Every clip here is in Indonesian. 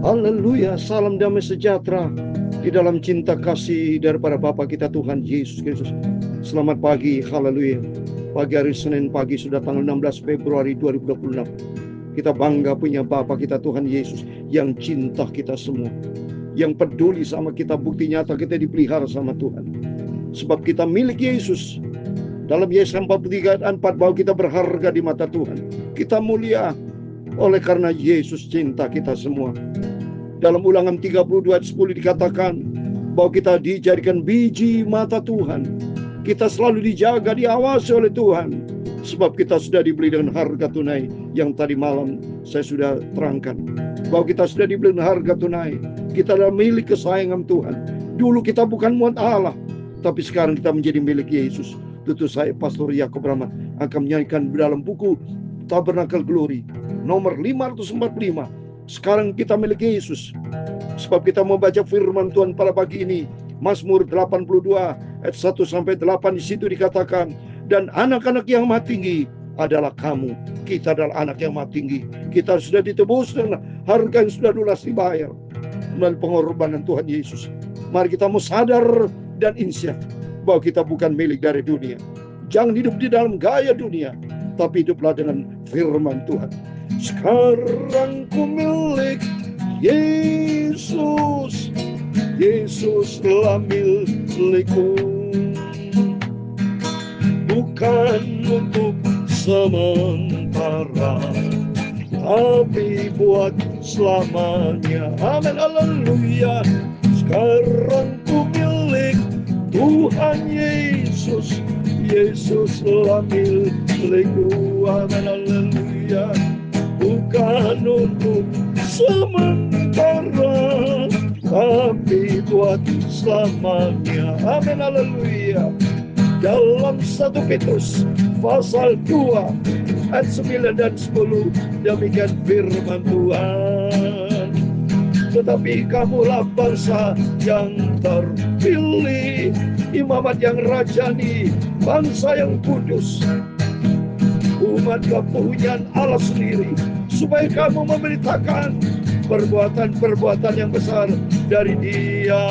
Haleluya, salam damai sejahtera di dalam cinta kasih daripada Bapa kita Tuhan Yesus Kristus. Selamat pagi, haleluya. Pagi hari Senin pagi sudah tanggal 16 Februari 2026. Kita bangga punya Bapa kita Tuhan Yesus yang cinta kita semua, yang peduli sama kita. Bukti nyata kita dipelihara sama Tuhan. Sebab kita milik Yesus. Dalam Yesaya 43 ayat 4, bahwa kita berharga di mata Tuhan. Kita mulia oleh karena Yesus cinta kita semua. Dalam Ulangan 32 ayat 10 dikatakan bahwa kita dijadikan biji mata Tuhan. Kita selalu dijaga, diawasi oleh Tuhan. Sebab kita sudah dibeli dengan harga tunai. Yang tadi malam saya sudah terangkan, bahwa kita sudah dibeli dengan harga tunai. Kita adalah milik kesayangan Tuhan. Dulu kita bukan muat Allah, tapi sekarang kita menjadi milik Yesus. Tentu saya, Pastor Yakob Rahmat, akan menyanyikan dalam buku Tabernakel Glory nomor 545. Sekarang kita milik Yesus. Sebab kita membaca firman Tuhan pada pagi ini, Mazmur 82 ayat 1-8. Di situ dikatakan, dan anak-anak yang maha tinggi adalah kamu. Kita adalah anak yang maha tinggi. Kita sudah ditebus dengan harga yang sudah lunas dibayar melalui pengorbanan Tuhan Yesus. Mari kita mau sadar dan insyaf bahwa kita bukan milik dari dunia. Jangan hidup di dalam gaya dunia, tapi hiduplah dengan firman Tuhan. Sekarang ku milik Yesus, Yesus telah milikku. Bukan untuk sementara, tapi buat selamanya. Amin, haleluya. Sekarang ku milik Tuhan Yesus, Yesus telah milikku. Amin, haleluya. Bukan untuk sementara, tapi buat selamanya. Amin, haleluya. Dalam 1 Petrus pasal 2 ayat 9 dan 10, demikian firman Tuhan. Tetapi kamulah bangsa yang terpilih, imamat yang rajani, bangsa yang kudus, umat kepunyaan Allah sendiri, supaya kamu memberitakan perbuatan-perbuatan yang besar dari Dia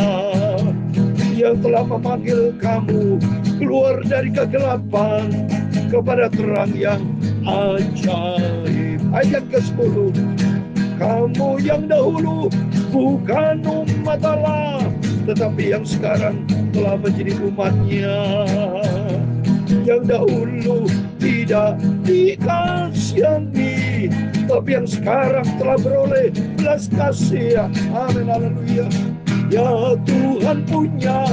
yang telah memanggil kamu keluar dari kegelapan kepada terang yang ajaib. Ayat ke-10, kamu yang dahulu bukan umat Allah, tetapi yang sekarang telah menjadi umatnya. Yang dahulu tidak dikasihani, tapi yang sekarang telah beroleh belas kasih. Amin, haleluya. Ya Tuhan punya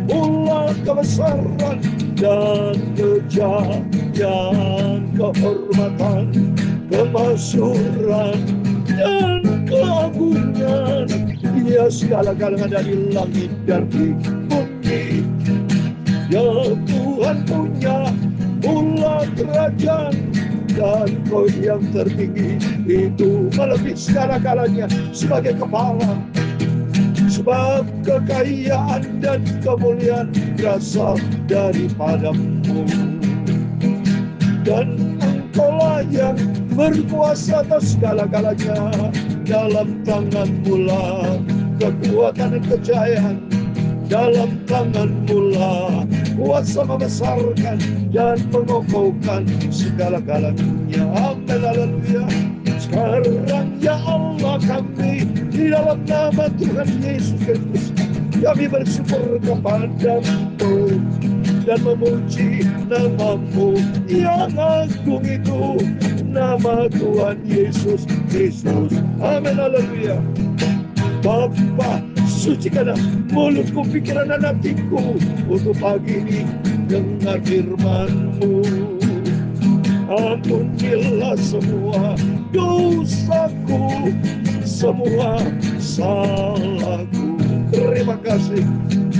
mula kebesaran dan kejayaan, kehormatan, kemasyhuran dan keagungan. Dia segala-galanya dari langit dan di bumi. Ya Tuhan punya mula kerajaan, dan Kau yang tertinggi itu melebihi segala-galanya sebagai kepala. Sebab kekayaan dan kemuliaan berasal daripadamu, dan Engkaulah yang berkuasa atas segala-galanya. Dalam tangan-Mu lah kekuatan dan kejayaan, dalam tangan-Mu lah kuasa membesarkan dan mengokohkan segala-galanya. Amin, haleluya. Sekarang ya Allah, kami di dalam nama Tuhan Yesus Kristus, kami bersyukur kepada-Mu dan memuji nama-Mu yang agung itu, nama Tuhan Yesus Kristus. Amin, haleluya. Bapa, sucikanlah mulutku, pikiran dan hatiku untuk pagi ini dengar firman-Mu. Ampunilah semua dosaku, semua salahku. Terima kasih.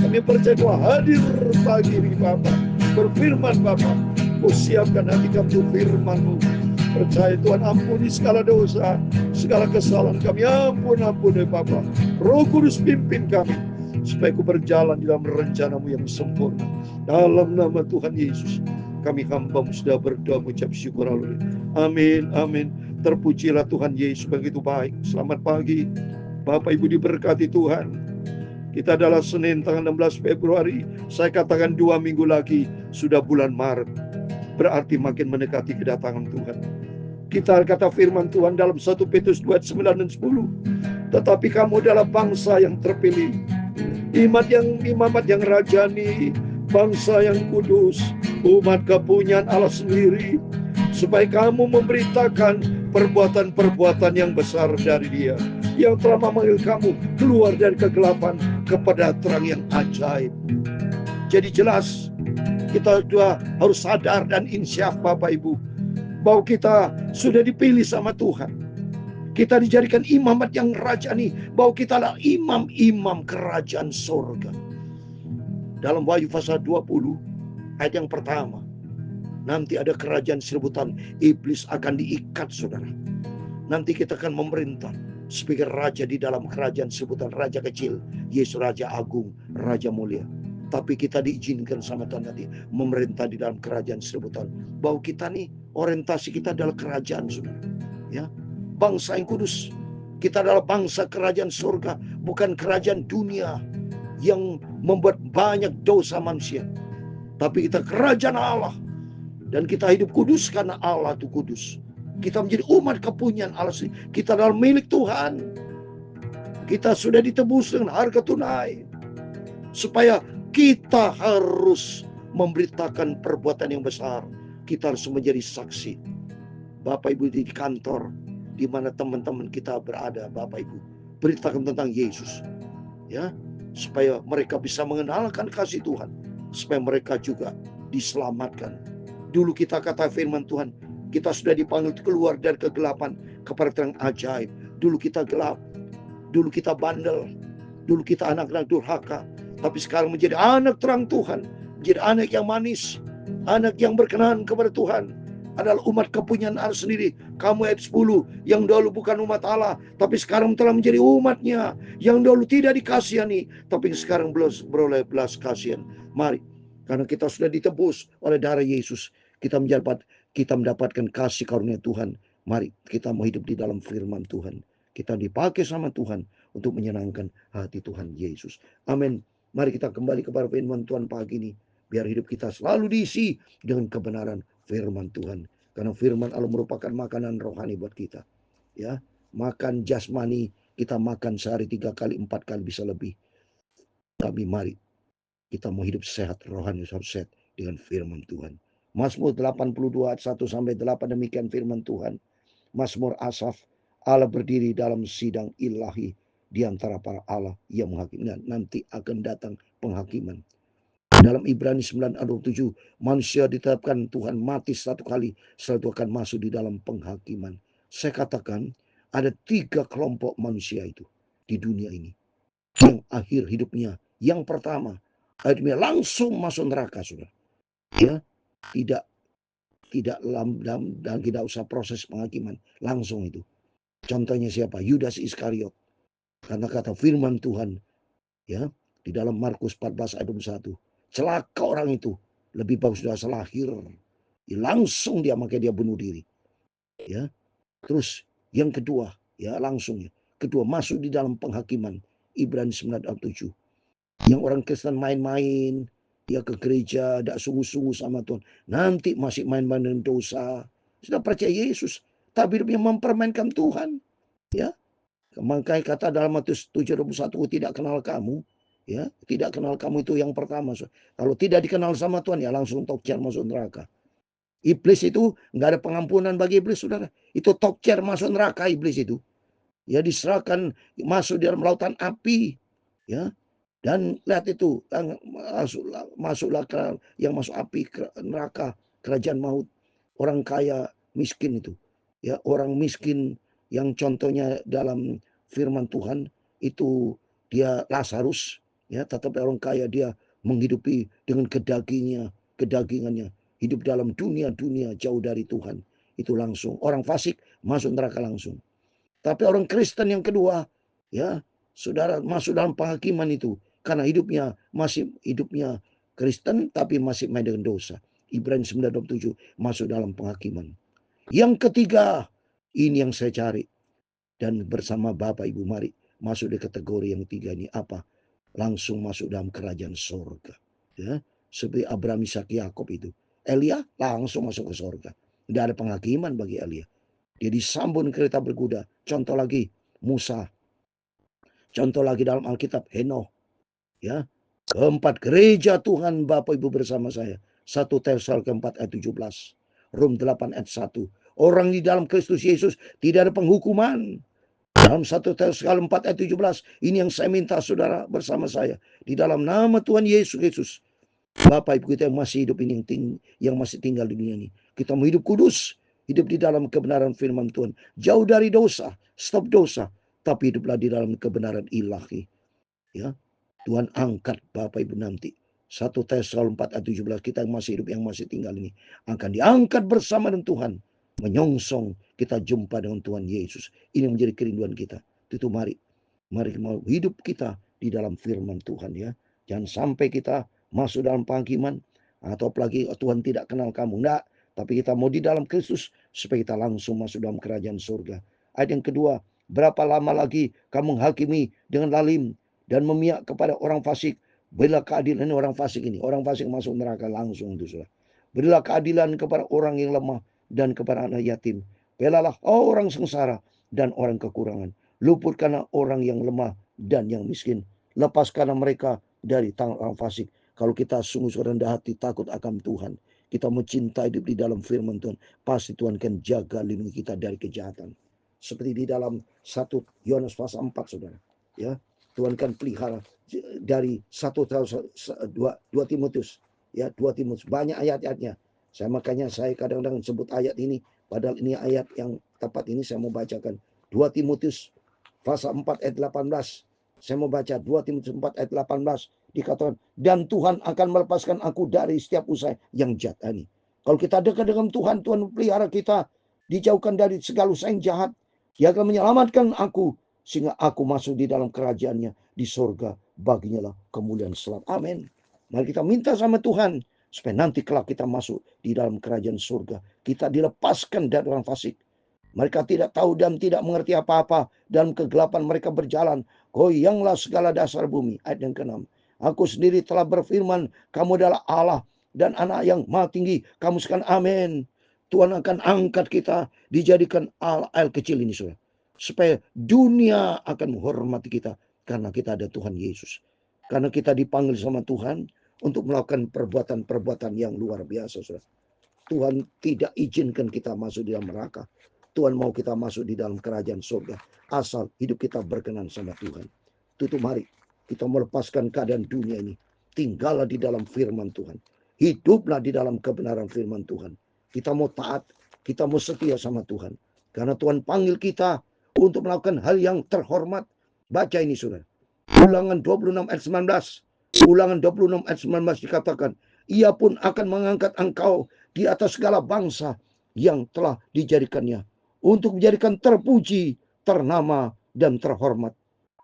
Kami percaya Kau hadir pagi ini, Bapa. Berfirman, Bapa. Kau siapkan hati kami untuk firman-Mu. Percaya Tuhan, ampuni segala dosa, segala kesalahan kami. Ampun ya Bapa. Roh Kudus pimpin kami, supaya ku berjalan di dalam rencana-Mu yang sempurna. Dalam nama Tuhan Yesus, kami hamba-Mu sudah berdoa mengucap syukur, haleluya. Amin, amin. Terpujilah Tuhan Yesus, begitu baik. Selamat pagi Bapak Ibu diberkati Tuhan. Kita adalah Senin tanggal 16 Februari. Saya katakan 2 minggu lagi sudah bulan Maret. Berarti makin mendekati kedatangan Tuhan. Kita kata firman Tuhan dalam 1 Petrus 2 ayat 9 dan 10. Tetapi kamu adalah bangsa yang terpilih, imamat yang rajani, bangsa yang kudus, umat kepunyaan Allah sendiri, supaya kamu memberitakan perbuatan-perbuatan yang besar dari Dia, yang telah memanggil kamu keluar dari kegelapan kepada terang yang ajaib. Jadi jelas kita juga harus sadar dan insyaf Bapak Ibu, bahwa kita sudah dipilih sama Tuhan. Kita dijadikan imamat yang rajani, bahwa kita adalah imam-imam kerajaan sorga. Dalam Wahyu pasal 20 ayat yang pertama, nanti ada kerajaan serebutan, iblis akan diikat saudara. Nanti kita akan memerintah sebagai raja di dalam kerajaan serebutan, raja kecil, Yesus raja agung, raja mulia. Tapi kita diizinkan sama Tuhan nanti memerintah di dalam kerajaan serebutan. Bahwa kita nih, orientasi kita adalah kerajaan saudara. Ya, bangsa yang kudus. Kita adalah bangsa kerajaan surga, bukan kerajaan dunia yang membuat banyak dosa manusia. Tapi kita kerajaan Allah. Dan kita hidup kudus karena Allah itu kudus. Kita menjadi umat kepunyaan Allah. Kita adalah milik Tuhan. Kita sudah ditebus dengan harga tunai. Supaya kita harus memberitakan perbuatan yang besar. Kita harus menjadi saksi. Bapak Ibu di kantor, di mana teman-teman kita berada, Bapak Ibu, beritakan tentang Yesus. Ya, supaya mereka bisa mengenalkan kasih Tuhan. Supaya mereka juga diselamatkan. Dulu kita kata firman Tuhan, kita sudah dipanggil keluar dari kegelapan kepada terang ajaib. Dulu kita gelap, dulu kita bandel, dulu kita anak-anak durhaka. Tapi sekarang menjadi anak terang Tuhan, menjadi anak yang manis, anak yang berkenan kepada Tuhan. Adalah umat kepunyaan Allah sendiri. Kamu ayat 10, yang dahulu bukan umat Allah, tapi sekarang telah menjadi umatnya. Yang dahulu tidak dikasihani, tapi sekarang beroleh belas kasihan. Mari, karena kita sudah ditebus oleh darah Yesus, kita mendapatkan kasih karunia Tuhan. Mari kita mau hidup di dalam firman Tuhan. Kita dipakai sama Tuhan untuk menyenangkan hati Tuhan Yesus. Amin. Mari kita kembali kepada firman Tuhan pagi ini. Biar hidup kita selalu diisi dengan kebenaran firman Tuhan. Karena firman Allah merupakan makanan rohani buat kita. Ya, makan jasmani kita makan sehari 3 kali, 4 kali bisa lebih. Tapi mari kita mau hidup sehat, rohani harus sehat dengan firman Tuhan. Mazmur 82 ayat 1 sampai 8 demikian firman Tuhan. Mazmur Asaf, Allah berdiri dalam sidang ilahi di antara para Allah yang menghakimi. Nanti akan datang penghakiman. Dalam Ibrani 9 ayat 27, manusia ditetapkan Tuhan mati 1 kali, setelah itu akan masuk di dalam penghakiman. Saya katakan ada 3 kelompok manusia itu di dunia ini. Yang akhir hidupnya, yang pertama, hidupnya langsung masuk neraka, saudara. Ya, tidak dan tidak usah proses penghakiman, langsung itu. Contohnya siapa? Yudas Iskariot. Karena kata firman Tuhan, ya, di dalam Markus 14 ayat 21. Celaka orang itu, lebih bagus sudah selahir. Langsung makanya dia bunuh diri. Ya. Terus yang kedua, ya langsung ya. Kedua, masuk di dalam penghakiman. Ibrani 9 ayat 7. Yang orang Kristen main-main, dia ke gereja, tidak sungguh-sungguh sama Tuhan. Nanti masih main-main dengan dosa. Sudah percaya Yesus, tapi hidupnya mempermainkan Tuhan. Ya. Makanya kata dalam Matius 7:21, tidak kenal kamu. Ya, tidak kenal kamu itu yang pertama. Kalau tidak dikenal sama Tuhan, ya langsung tokcer masuk neraka. Iblis itu nggak ada pengampunan bagi iblis, saudara. Itu tokcer masuk neraka iblis itu. Ya, diserahkan masuk di dalam lautan api. Ya, dan lihat itu masuklah yang masuk api neraka, kerajaan maut. Orang kaya miskin itu. Ya, orang miskin yang contohnya dalam firman Tuhan itu dia Lazarus. Ya, tetapi orang kaya dia menghidupi dengan kedagingannya, hidup dalam dunia jauh dari Tuhan. Itu langsung orang fasik masuk neraka langsung. Tapi orang Kristen yang kedua, ya, saudara, masuk dalam penghakiman itu karena hidupnya Kristen tapi masih main dengan dosa. Ibrani 9:27 masuk dalam penghakiman. Yang ketiga, ini yang saya cari. Dan bersama Bapak Ibu mari masuk di kategori yang tiga ini apa? Langsung masuk dalam kerajaan surga. Ya, seperti Abraham, Ishak, Yakub itu. Elia langsung masuk ke surga. Tidak ada penghakiman bagi Elia. Dia disambung kereta berkuda. Contoh lagi Musa. Contoh lagi dalam Alkitab Henokh. Ya, keempat, gereja Tuhan Bapak Ibu bersama saya. 1 Tesalonika 4 ayat 17. Rom 8 ayat 1. Orang di dalam Kristus Yesus tidak ada penghukuman. Dalam 1 Tesalonika 4 ayat 17. Ini yang saya minta saudara bersama saya. Di dalam nama Tuhan Yesus Kristus. Bapak Ibu kita yang masih hidup ini, yang masih tinggal di dunia ini. Kita mau hidup kudus. Hidup di dalam kebenaran firman Tuhan. Jauh dari dosa. Stop dosa. Tapi hiduplah di dalam kebenaran ilahi. Ya, Tuhan angkat Bapak Ibu nanti. 1 Tesalonika 4 ayat 17. Kita yang masih hidup, yang masih tinggal ini akan diangkat bersama dengan Tuhan. Menyongsong kita jumpa dengan Tuhan Yesus. Ini menjadi kerinduan kita. Itu mari mau hidup kita di dalam firman Tuhan ya. Jangan sampai kita masuk dalam penghakiman atau apalagi Tuhan tidak kenal kamu. Enggak, tapi kita mau di dalam Kristus supaya kita langsung masuk dalam kerajaan surga. Ayat yang kedua, berapa lama lagi kamu menghakimi dengan lalim dan memihak kepada orang fasik? Berilah keadilan ini orang fasik ini. Orang fasik masuk neraka langsung itu sudah. Berilah keadilan kepada orang yang lemah dan kepada anak yatim. Belalah orang sengsara dan orang kekurangan. Luputkanlah orang yang lemah dan yang miskin. Lepaskanlah mereka dari tangan orang fasik. Kalau kita sungguh rendah hati, takut akan Tuhan, kita mencintai hidup di dalam firman Tuhan, pasti Tuhan akan jaga lindungi kita dari kejahatan. Seperti di dalam 1 Yohanes pasal 4 saudara. Ya, Tuhan kan pelihara dari 2 Timotius. Ya, 2 Timotius banyak ayat-ayatnya. Makanya saya kadang-kadang sebut ayat ini, padahal ini ayat yang tepat ini saya mau bacakan. 2 Timotius pasal 4 ayat 18. Saya mau baca 2 Timotius 4 ayat 18. Dikatakan, dan Tuhan akan melepaskan aku dari setiap usaha yang jahat ini. Kalau kita dekat dengan Tuhan, Tuhan pelihara kita, dijauhkan dari segala usaha yang jahat. Dia akan menyelamatkan aku, sehingga aku masuk di dalam kerajaannya di surga. Baginya lah kemuliaan selamat. Amin. Mari kita minta sama Tuhan, supaya nanti kelak kita masuk di dalam kerajaan surga. Kita dilepaskan dari orang fasik. Mereka tidak tahu dan tidak mengerti apa-apa. Dalam kegelapan mereka berjalan. Goyanglah segala dasar bumi. Ayat yang ke-6. Aku sendiri telah berfirman, kamu adalah Allah dan anak yang maha tinggi. Kamu sekalian amin. Tuhan akan angkat kita, dijadikan Allah kecil ini saudara. Supaya dunia akan menghormati kita. Karena kita ada Tuhan Yesus. Karena kita dipanggil sama Tuhan untuk melakukan perbuatan-perbuatan yang luar biasa saudara. Tuhan tidak izinkan kita masuk di dalam neraka. Tuhan mau kita masuk di dalam kerajaan surga. Asal hidup kita berkenan sama Tuhan. Tutup mari. Kita melepaskan keadaan dunia ini. Tinggallah di dalam firman Tuhan. Hiduplah di dalam kebenaran firman Tuhan. Kita mau taat. Kita mau setia sama Tuhan. Karena Tuhan panggil kita untuk melakukan hal yang terhormat. Baca ini saudara. Ulangan 26 ayat 19. Ulangan 26 ayat 19 dikatakan. Ia pun akan mengangkat engkau di atas segala bangsa yang telah dijadikannya. Untuk menjadikan terpuji, ternama, dan terhormat.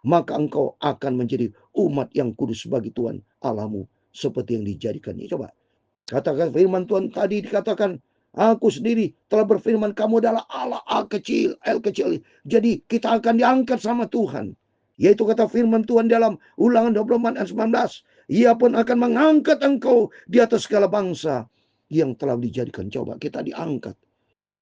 Maka engkau akan menjadi umat yang kudus bagi Tuhan Allahmu. Seperti yang dijadikannya. Coba. Katakan firman Tuhan tadi dikatakan. Aku sendiri telah berfirman kamu adalah Allah L kecil. Jadi kita akan diangkat sama Tuhan. Yaitu kata firman Tuhan dalam ulangan 24 ayat 19. Ia pun akan mengangkat engkau di atas segala bangsa yang telah dijadikan. Coba kita diangkat.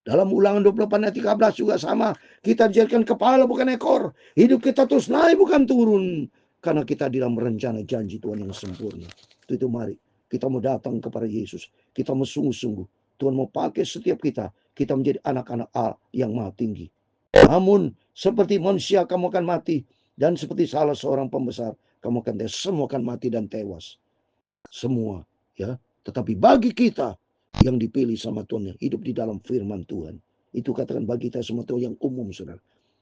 Dalam ulangan 28 ayat 13 juga sama. Kita dijadikan kepala bukan ekor. Hidup kita terus naik bukan turun. Karena kita di dalam rencana janji Tuhan yang sempurna. Itu mari. Kita mau datang kepada Yesus. Kita mau sungguh-sungguh. Tuhan mau pakai setiap kita. Kita menjadi anak-anak Allah yang maha tinggi. Namun seperti manusia kamu akan mati. Dan seperti salah seorang pembesar. Kamu akan semua akan mati dan tewas. Semua. Ya. Tetapi bagi kita yang dipilih sama Tuhan, yang hidup di dalam firman Tuhan. Itu katakan bagi kita semua Tuhan yang umum, saudara.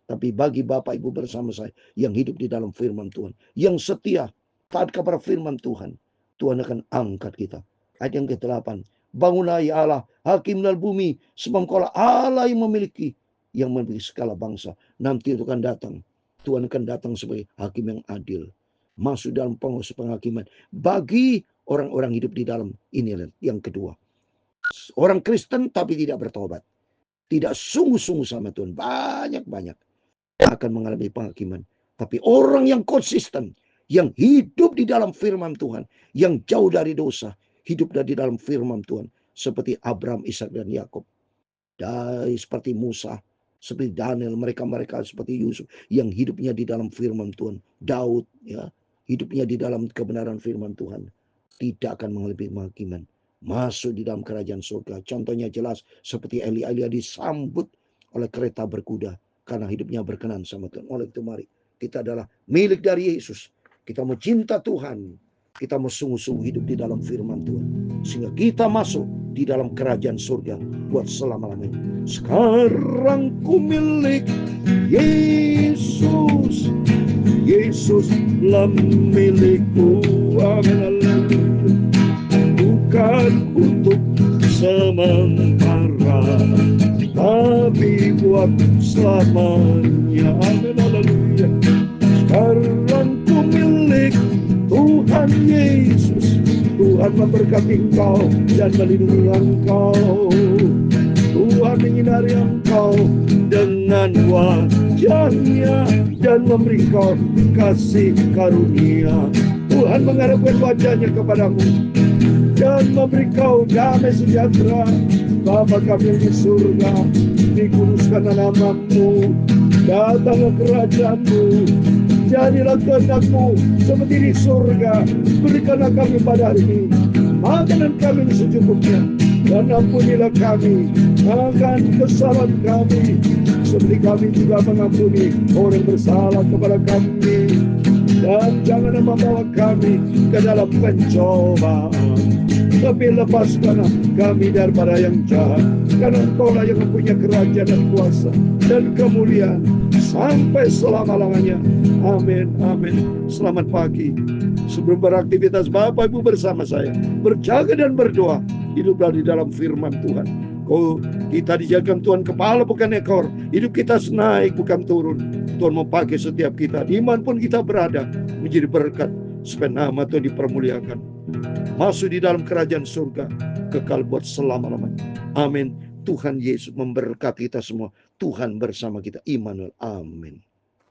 Tapi bagi Bapak Ibu bersama saya, yang hidup di dalam firman Tuhan, yang setia, taat kepada firman Tuhan, Tuhan akan angkat kita. Ayat yang ke-8. Bangunlah ya Allah, hakim dalam bumi, sebab Engkau Allah yang memiliki segala bangsa. Nanti itu akan datang. Tuhan akan datang sebagai hakim yang adil. Masuk dalam proses penghakiman. Bagi orang-orang hidup di dalam ini yang kedua. Orang Kristen tapi tidak bertobat. Tidak sungguh-sungguh sama Tuhan. Banyak-banyak akan mengalami penghakiman. Tapi orang yang konsisten, yang hidup di dalam firman Tuhan, yang jauh dari dosa, hidup di dalam firman Tuhan, seperti Abraham, Ishak dan Yakub, dari seperti Musa, seperti Daniel, mereka-mereka seperti Yusuf yang hidupnya di dalam firman Tuhan, Daud ya, hidupnya di dalam kebenaran firman Tuhan, tidak akan mengalami penghakiman, masuk di dalam kerajaan surga. Contohnya jelas seperti Elia disambut oleh kereta berkuda karena hidupnya berkenan sama Tuhan. Oleh itu mari kita adalah milik dari Yesus. Kita mau cinta Tuhan, kita mau sungguh-sungguh hidup di dalam firman Tuhan, sehingga kita masuk di dalam kerajaan surga buat selama-lamanya. Sekarang ku milik Yesus, Yesuslah milikku, amin. Bukan untuk sementara, tapi buat selamanya, amin, haleluya. Sekarang ku milik Tuhan Yesus. Tuhan memberkati engkau dan melindungi engkau. Tuhan menyinari engkau dengan wajah-Nya dan memberi engkau kasih karunia. Tuhan mengharapkan wajah-Nya kepadamu dan memberi engkau damai sejahtera. Bapa kami di surga, dikuduskan namamu, datanglah kerajaan-Mu, jadilah kehendak-Mu seperti di surga. Berikanlah kami pada hari ini makanan kami secukupnya, dan ampunilah kami akan kesalahan kami, seperti kami juga mengampuni orang bersalah kepada kami. Dan jangan membawa kami ke dalam pencobaan, tapi lepaskanlah kami daripada yang jahat, karena Engkaulah yang mempunyai kerajaan dan kuasa dan kemuliaan sampai selama-lamanya. Amin, amin. Selamat pagi. Sebelum beraktivitas, Bapak Ibu bersama saya berjaga dan berdoa, hiduplah di dalam firman Tuhan. Kita dijaga Tuhan kepala bukan ekor, hidup kita naik bukan turun. Tuhan mau pakai setiap kita, dimanapun kita berada, menjadi berkat supaya nama Tuhan dipermuliakan. Masuk di dalam kerajaan surga kekal buat selama-lamanya. Amin. Tuhan Yesus memberkati kita semua. Tuhan bersama kita. Immanuel. Amin.